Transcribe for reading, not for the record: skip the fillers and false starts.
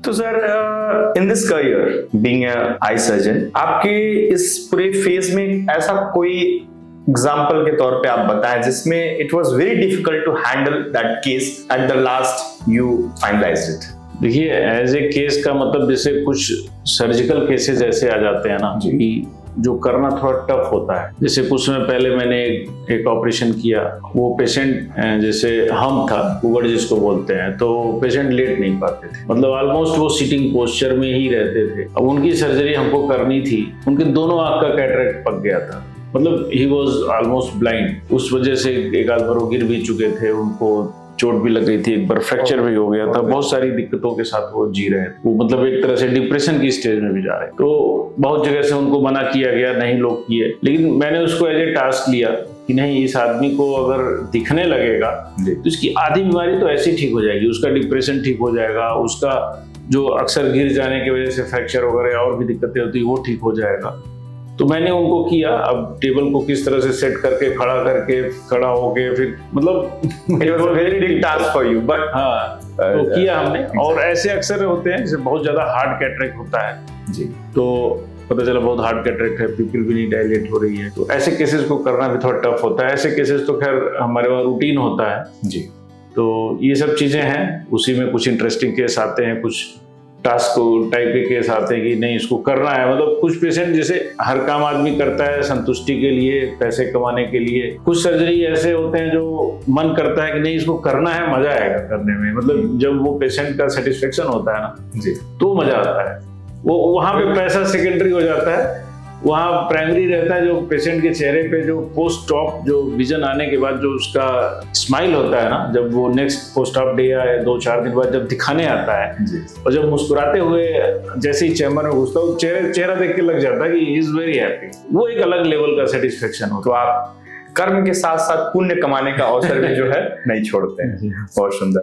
तो sir in this career being eye surgeon, आपके इस पूरे फेज में ऐसा कोई एग्जाम्पल के तौर पे आप बताएं जिसमें it was very difficult to handle that case at the last you finalised it? देखिए, एज ए केस का मतलब जैसे कुछ सर्जिकल केसेस ऐसे आ जाते हैं ना कि जो करना थोड़ा टफ होता है। जैसे कुछ समय पहले मैंने एक ऑपरेशन किया, वो पेशेंट जैसे हम था, कुगड़ जिसको बोलते हैं, तो पेशेंट लेट नहीं पाते थे, मतलब ऑलमोस्ट वो सिटिंग पोस्चर में ही रहते थे। अब उनकी सर्जरी हमको करनी थी, उनके दोनों आंख का कैटरेक्ट पक गया था, मतलब ही वॉज ऑलमोस्ट ब्लाइंड। उस वजह से एक आध बार वो गिर भी चुके थे, उनको चोट भी लग गई थी, एक बार फ्रैक्चर भी हो गया था, बहुत सारी दिक्कतों के साथ वो जी रहे थे। वो मतलब एक तरह से डिप्रेशन की स्टेज में भी जा रहे हैं। तो बहुत जगह से उनको मना किया गया, नहीं लोग किए, लेकिन मैंने उसको एज ए टास्क लिया कि नहीं, इस आदमी को अगर दिखने लगेगा तो इसकी आधी बीमारी तो ऐसे ही ठीक हो जाएगी, उसका डिप्रेशन ठीक हो जाएगा, उसका जो अक्सर गिर जाने की वजह से फ्रैक्चर वगैरह और भी दिक्कतें होती है वो ठीक हो जाएगा। तो मैंने उनको किया। अब टेबल को किस तरह से सेट करके, खड़ा होके, फिर मतलब it was a very big task for you, but हाँ, तो किया हमने। और ऐसे अक्सर होते हैं जैसे बहुत ज्यादा हार्ड कैटरेक्ट होता है जी, तो पता चला बहुत हार्ड कैटरेक्ट है, पिपल भी नहीं डायलेट हो रही है, तो ऐसे केसेस को करना भी थोड़ा टफ होता है। ऐसे केसेस तो खैर हमारे वहाँ रूटीन होता है जी। तो ये सब चीजें हैं, उसी में कुछ इंटरेस्टिंग केस आते हैं, कुछ टास्क टाइप के केस आते हैं कि नहीं इसको करना है। मतलब कुछ पेशेंट जैसे हर काम आदमी करता है संतुष्टि के लिए, पैसे कमाने के लिए, कुछ सर्जरी ऐसे होते हैं जो मन करता है कि नहीं इसको करना है, मजा आएगा करने में। मतलब जब वो पेशेंट का सेटिस्फेक्शन होता है ना जी, तो मजा आता है। वो वहां पे पैसा सेकेंडरी हो जाता है, वहाँ प्राइमरी रहता है जो पेशेंट के चेहरे पे जो पोस्ट ऑप जो विजन आने के बाद जो उसका स्माइल होता है ना, जब वो नेक्स्ट पोस्ट ऑप डे या 2-4 दिन बाद जब दिखाने आता है जी, और जब मुस्कुराते हुए जैसे ही चैम्बर में घुसता है, चेहरा देख के लग जाता है कि ही इज वेरी हैप्पी। वो एक अलग लेवल का सेटिस्फेक्शन होता है। तो आप कर्म के साथ साथ पुण्य कमाने का अवसर भी जो है नहीं छोड़ते हैं। बहुत सुंदर।